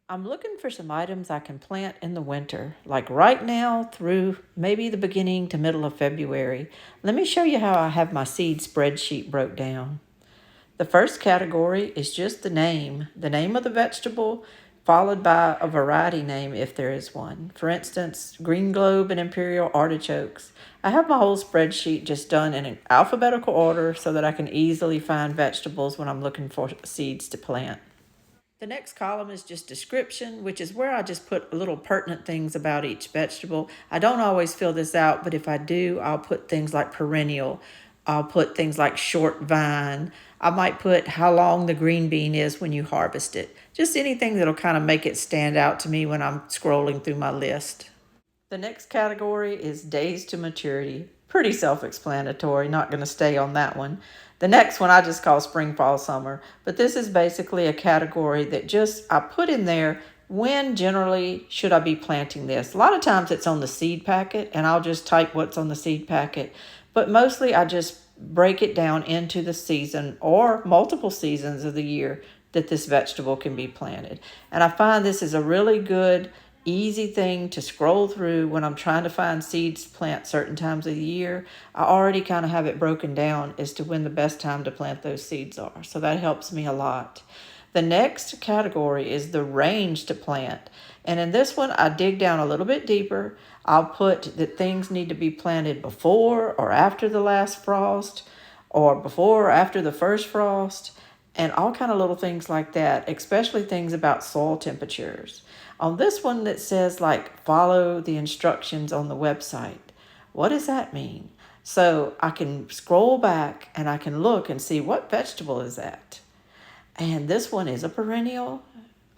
I'm looking for some items I can plant in the winter, like right now through maybe the beginning to middle of February. Let me show you how I have my seed spreadsheet broke down. The first category is just the name of the vegetable, followed by a variety name if there is one. For instance, green globe and imperial artichokes. I have my whole spreadsheet just done in an alphabetical order so that I can easily find vegetables when I'm looking for seeds to plant. The next column is just description, which is where I just put little pertinent things about each vegetable. I don't always fill this out, but if I do, I'll put things like perennial. I'll put things like short vine. I might put how long the green bean is when you harvest it. Just anything that'll kind of make it stand out to me when I'm scrolling through my list. The next category is days to maturity. Pretty self explanatory, not going to stay on that one. The next one I just call spring, fall, summer, but this is basically a category that just I put in there when generally should I be planting this. A lot of times it's on the seed packet and I'll just type what's on the seed packet, but mostly I just break it down into the season or multiple seasons of the year that this vegetable can be planted. And I find this is a really good easy thing to scroll through when I'm trying to find seeds to plant certain times of the year. I already kind of have it broken down as to when the best time to plant those seeds are. So that helps me a lot. The next category is the range to plant. And in this one, I dig down a little bit deeper. I'll put that things need to be planted before or after the last frost, or before or after the first frost, and all kind of little things like that, especially things about soil temperatures. On this one that says like follow the instructions on the website, what does that mean? So I can scroll back and I can look and see what vegetable is that. And this one is a perennial.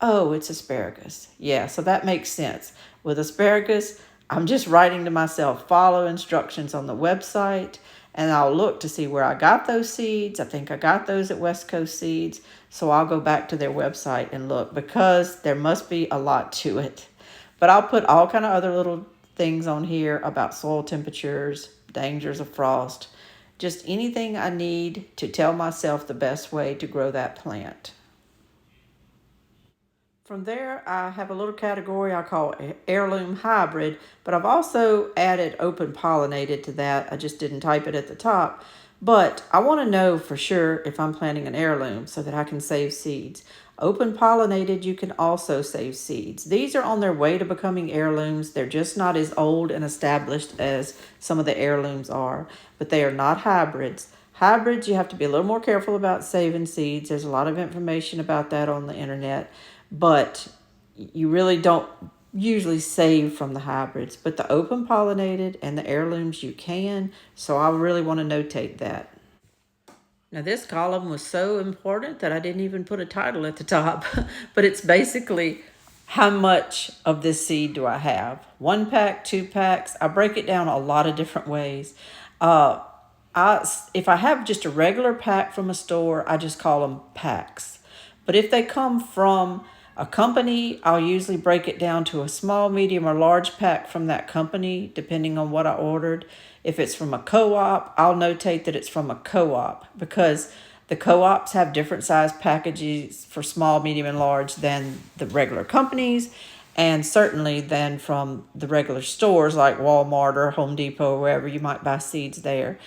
Oh, it's asparagus. Yeah, so that makes sense. With asparagus, I'm just writing to myself, follow instructions on the website, and I'll look to see where I got those seeds. I think I got those at West Coast Seeds, so I'll go back to their website and look because there must be a lot to it. But I'll put all kind of other little things on here about soil temperatures, dangers of frost, just anything I need to tell myself the best way to grow that plant. From there, I have a little category I call heirloom hybrid, but I've also added open pollinated to that. I just didn't type it at the top. But I want to know for sure if I'm planting an heirloom so that I can save seeds. Open pollinated, you can also save seeds. These are on their way to becoming heirlooms. They're just not as old and established as some of the heirlooms are, but they are not hybrids. Hybrids, you have to be a little more careful about saving seeds. There's a lot of information about that on the internet, but you really don't usually save from the hybrids. But the open pollinated and the heirlooms you can, so I really want to notate that. Now, this column was so important that I didn't even put a title at the top, but it's basically how much of this seed do I have? 1 pack, 2 packs. I break it down a lot of different ways. Uh, if I have just a regular pack from a store, I just call them packs. But if they come from a company, I'll usually break it down to a small, medium, or large pack from that company, depending on what I ordered. If it's from a co-op, I'll notate that it's from a co-op because the co-ops have different size packages for small, medium, and large than the regular companies, and certainly than from the regular stores like Walmart or Home Depot or wherever you might buy seeds there.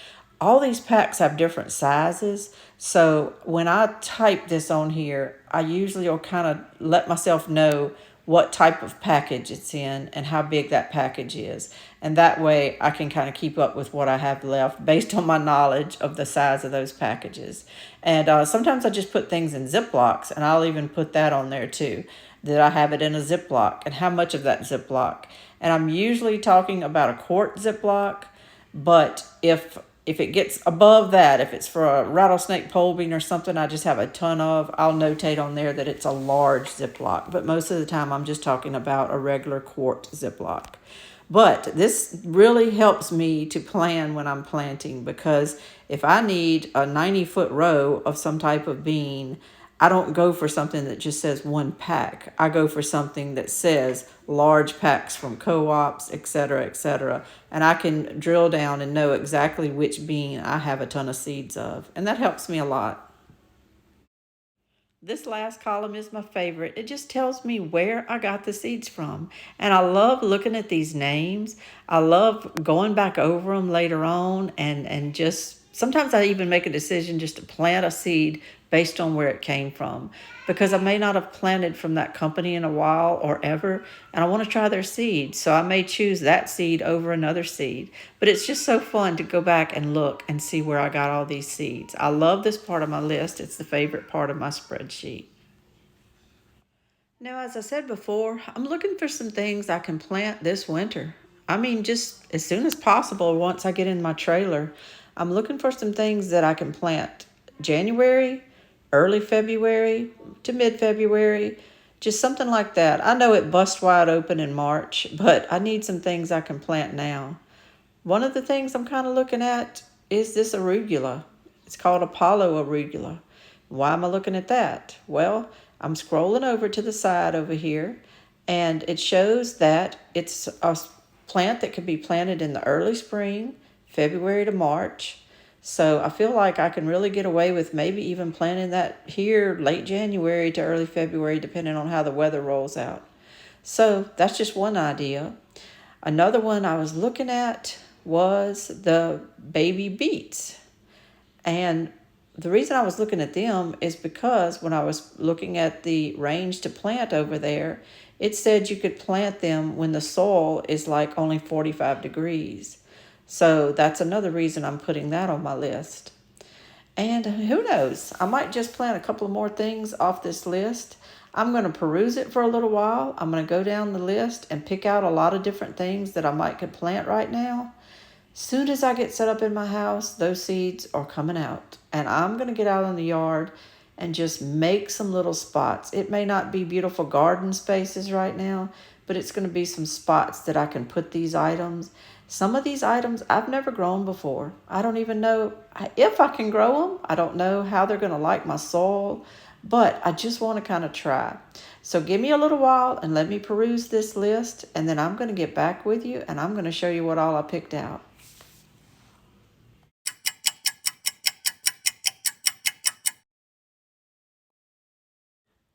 All these packs have different sizes. So when I type this on here, I usually will kind of let myself know what type of package it's in and how big that package is. And that way I can kind of keep up with what I have left based on my knowledge of the size of those packages. And sometimes I just put things in Ziplocs, and I'll even put that on there too, that I have it in a Ziploc and how much of that Ziploc. And I'm usually talking about a quart Ziploc, but if it gets above that, if it's for a rattlesnake pole bean or something I just have a ton of, I'll notate on there that it's a large Ziploc. But most of the time I'm just talking about a regular quart Ziploc. But this really helps me to plan when I'm planting, because if I need a 90-foot row of some type of bean, I don't go for something that just says 1 pack. I go for something that says large packs from co-ops, etc., etc. And I can drill down and know exactly which bean I have a ton of seeds of. And that helps me a lot. This last column is my favorite. It just tells me where I got the seeds from. And I love looking at these names. I love going back over them later on and just sometimes I even make a decision just to plant a seed based on where it came from because I may not have planted from that company in a while or ever, and I want to try their seed. So I may choose that seed over another seed. But it's just so fun to go back and look and see where I got all these seeds. I love this part of my list. It's the favorite part of my spreadsheet. Now, as I said before, I'm looking for some things I can plant this winter. I mean, just as soon as possible once I get in my trailer. I'm looking for some things that I can plant January, early February to mid February, just something like that. I know it busts wide open in March, but I need some things I can plant now. One of the things I'm kind of looking at is this arugula. It's called Apollo arugula. Why am I looking at that? Well, I'm scrolling over to the side over here, and it shows that it's a plant that could be planted in the early spring, February to March. So I feel like I can really get away with maybe even planting that here late January to early February, depending on how the weather rolls out. So that's just one idea. Another one I was looking at was the baby beets. And the reason I was looking at them is because when I was looking at the range to plant over there, it said you could plant them when the soil is like only 45 degrees. So that's another reason I'm putting that on my list. And who knows, I might just plant a couple of more things off this list. I'm going to peruse it for a little while. I'm going to go down the list and pick out a lot of different things that I might could plant right now. Soon as I get set up in my house, those seeds are coming out. And I'm going to get out in the yard and just make some little spots. It may not be beautiful garden spaces right now, but it's going to be some spots that I can put these items. Some of these items I've never grown before. I don't even know if I can grow them. I don't know how they're going to like my soil, but I just want to kind of try. So give me a little while and let me peruse this list, and then I'm going to get back with you and I'm going to show you what all I picked out.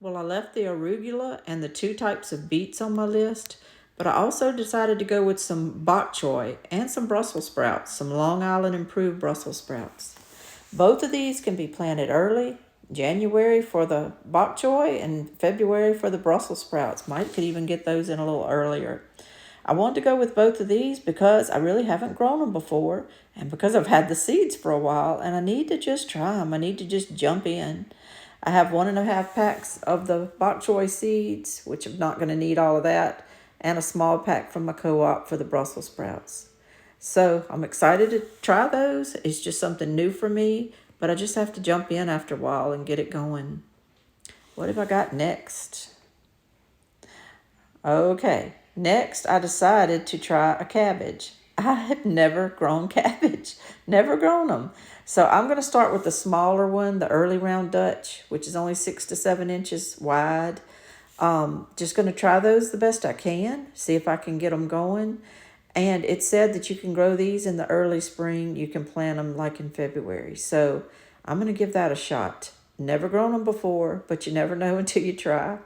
Well, I left the arugula and the two types of beets on my list, but I also decided to go with some bok choy and some Brussels sprouts, some Long Island improved Brussels sprouts. Both of these can be planted early, January for the bok choy and February for the Brussels sprouts. Might could even get those in a little earlier. I wanted to go with both of these because I really haven't grown them before and because I've had the seeds for a while and I need to just try them. I need to just jump in. I have 1.5 packs of the bok choy seeds, which I'm not going to need all of that, and a small pack from my co-op for the Brussels sprouts. So I'm excited to try those. It's just something new for me, but I just have to jump in after a while and get it going. What have I got next? Okay, next I decided to try a cabbage. I have never grown cabbage, never grown them. So I'm going to start with the smaller one, the early round Dutch, which is only 6 to 7 inches wide. Just going to try those the best I can, see if I can get them going. And it said that you can grow these in the early spring. You can plant them like in February. So I'm going to give that a shot. Never grown them before, but you never know until you try.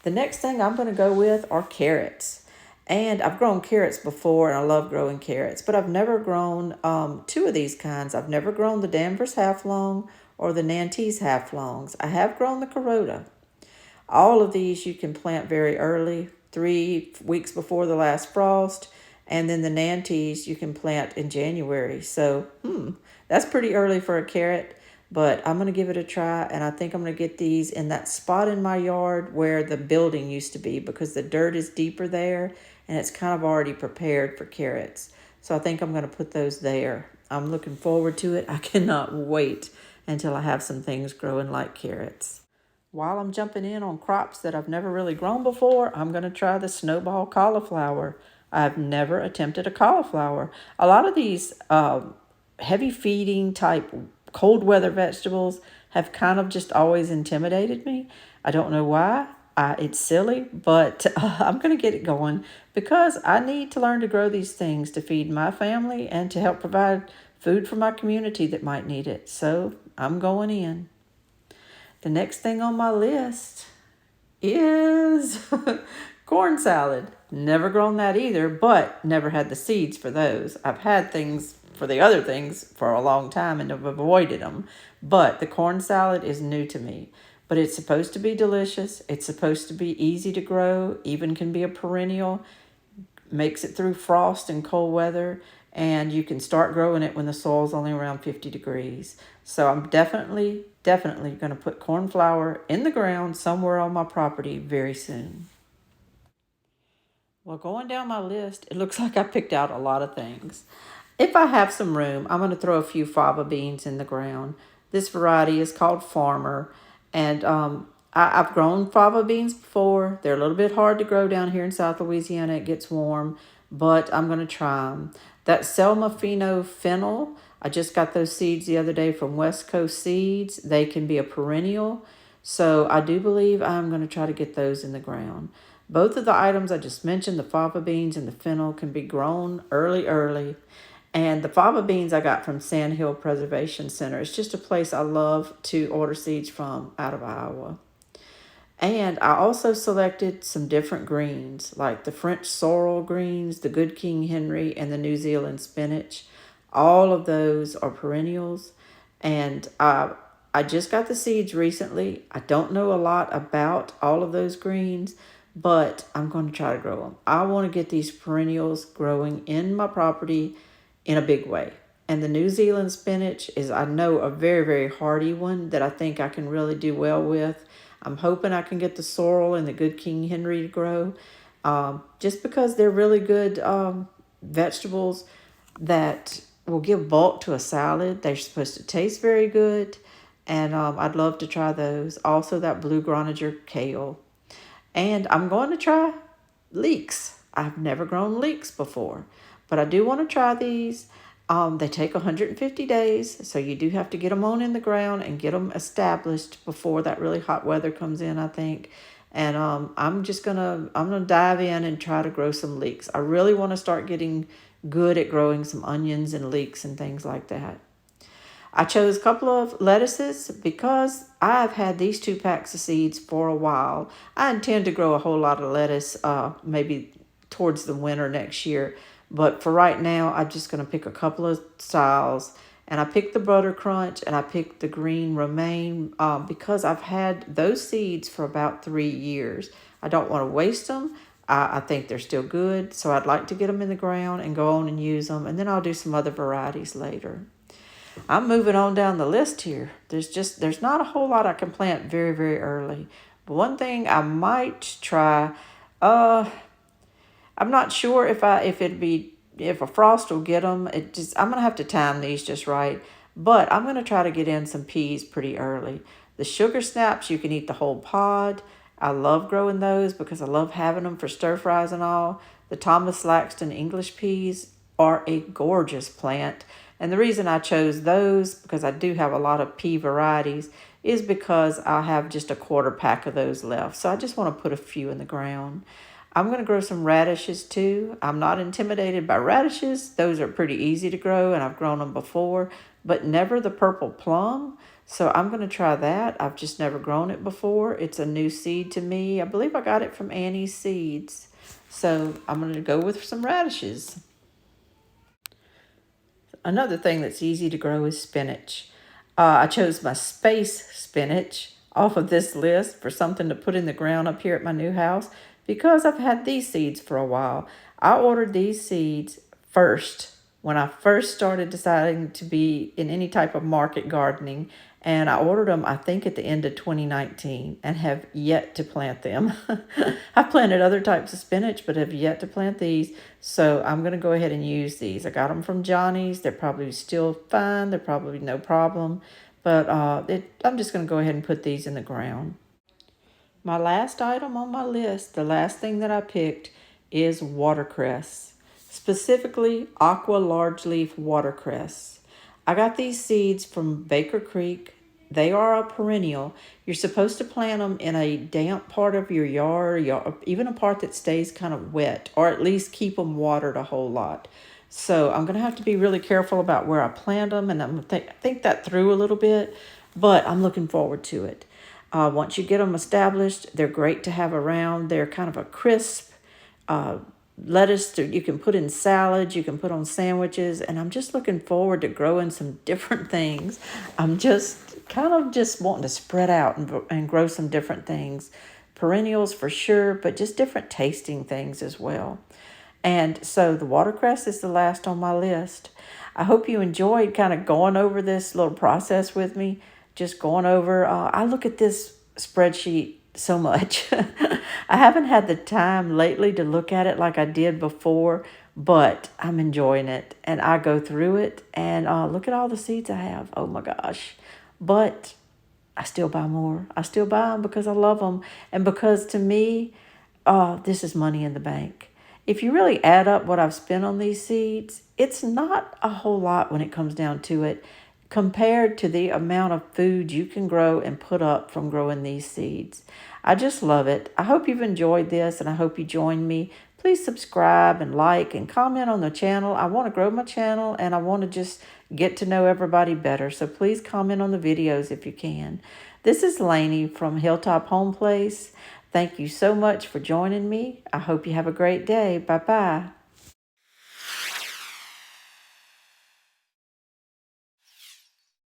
The next thing I'm going to go with are carrots. And I've grown carrots before, and I love growing carrots, but I've never grown two of these kinds. I've never grown the Danvers half-long or the Nantes half-longs. I have grown the Carota. All of these you can plant very early, 3 weeks before the last frost, and then the Nantes you can plant in January. So, that's pretty early for a carrot. But I'm going to give it a try, and I think I'm going to get these in that spot in my yard where the building used to be because the dirt is deeper there, and it's kind of already prepared for carrots. So I think I'm going to put those there. I'm looking forward to it. I cannot wait until I have some things growing like carrots. While I'm jumping in on crops that I've never really grown before, I'm going to try the snowball cauliflower. I've never attempted a cauliflower. A lot of these heavy feeding type cold weather vegetables have kind of just always intimidated me. I don't know why. It's silly, but I'm going to get it going because I need to learn to grow these things to feed my family and to help provide food for my community that might need it. So I'm going in. The next thing on my list is corn salad. Never grown that either, but never had the seeds for those. I've had things for the other things for a long time and have avoided them. But the corn salad is new to me. But it's supposed to be delicious. It's supposed to be easy to grow, even can be a perennial, makes it through frost and cold weather, and you can start growing it when the soil's only around 50 degrees. So I'm definitely going to put corn flour in the ground somewhere on my property very soon. Well, going down my list, it looks like I picked out a lot of things. If I have some room, I'm going to throw a few fava beans in the ground. This variety is called Farmer, and I've grown fava beans before. They're a little bit hard to grow down here in South Louisiana. It gets warm, but I'm going to try them. That Selma Fino fennel, I just got those seeds the other day from West Coast Seeds. They can be a perennial, so I do believe I'm going to try to get those in the ground. Both of the items I just mentioned, the fava beans and the fennel, can be grown early. And the fava beans I got from Sand Hill Preservation Center. It's just a place I love to order seeds from out of Iowa. And I also selected some different greens, like the French sorrel greens, the Good King Henry, and the New Zealand spinach. All of those are perennials. And I just got the seeds recently. I don't know a lot about all of those greens, but I'm going to try to grow them. I want to get these perennials growing in my property in a big way. And the New Zealand spinach is, I know, a very, very hardy one that I think I can really do well with. I'm hoping I can get the sorrel and the Good King Henry to grow, just because they're really good vegetables that will give bulk to a salad. They're supposed to taste very good, and I'd love to try those. Also, that blue Groninger kale. And I'm going to try leeks. I've never grown leeks before, but I do want to try these. They take 150 days, so you do have to get them on in the ground and get them established before that really hot weather comes in, I think. And I'm gonna dive in and try to grow some leeks. I really want to start getting good at growing some onions and leeks and things like that. I chose a couple of lettuces because I've had these 2 packs of seeds for a while. I intend to grow a whole lot of lettuce maybe towards the winter next year. But for right now, I'm just going to pick a couple of styles. And I picked the Butter Crunch and I picked the Green Romaine because I've had those seeds for about 3 years. I don't want to waste them. I think they're still good. So I'd like to get them in the ground and go on and use them. And then I'll do some other varieties later. I'm moving on down the list here. There's not a whole lot I can plant very, very early. But one thing I might try, I'm not sure if a frost will get them. I'm gonna have to time these just right. But I'm gonna try to get in some peas pretty early. The sugar snaps, you can eat the whole pod. I love growing those because I love having them for stir fries and all. The Thomas Laxton English peas are a gorgeous plant. And the reason I chose those, because I do have a lot of pea varieties, is because I have just a 1/4 pack of those left. So I just want to put a few in the ground. I'm going to grow some radishes too. I'm not intimidated by radishes. Those are pretty easy to grow and I've grown them before, but never the purple plum. So I'm going to try that. I've just never grown it before. It's a new seed to me. I believe I got it from Annie's Seeds. So I'm going to go with some radishes. Another thing that's easy to grow is spinach. I chose my space spinach off of this list for something to put in the ground up here at my new house because I've had these seeds for a while. I ordered these seeds first when I first started deciding to be in any type of market gardening. And I ordered them, I think, at the end of 2019 and have yet to plant them. I've planted other types of spinach, but have yet to plant these. So I'm going to go ahead and use these. I got them from Johnny's. They're probably still fine. They're probably no problem. But I'm just going to go ahead and put these in the ground. My last item on my list, the last thing that I picked, is watercress. Specifically, aqua large leaf watercress. I got these seeds from Baker Creek. They are a perennial. You're supposed to plant them in a damp part of your yard, even a part that stays kind of wet, or at least keep them watered a whole lot. So I'm going to have to be really careful about where I plant them, and I'm going to think that through a little bit, but I'm looking forward to it. Once you get them established, they're great to have around. They're kind of a crisp uh, lettuce that you can put in salads, you can put on sandwiches, and I'm just looking forward to growing some different things. I'm just kind of just wanting to spread out and grow some different things. Perennials for sure, but just different tasting things as well. And so the watercress is the last on my list. I hope you enjoyed kind of going over this little process with me. Just going over, I look at this spreadsheet so much. I haven't had the time lately to look at it like I did before, but I'm enjoying it. And I go through it and look at all the seeds I have. Oh my gosh. But I still buy more. I still buy them because I love them. And because to me, this is money in the bank. If you really add up what I've spent on these seeds, it's not a whole lot when it comes down to it compared to the amount of food you can grow and put up from growing these seeds. I just love it. I hope you've enjoyed this and I hope you join me. Please subscribe and like and comment on the channel. I want to grow my channel and I want to just get to know everybody better. So please comment on the videos if you can. This is Lainey from Hilltop Homeplace. Thank you so much for joining me. I hope you have a great day. Bye-bye.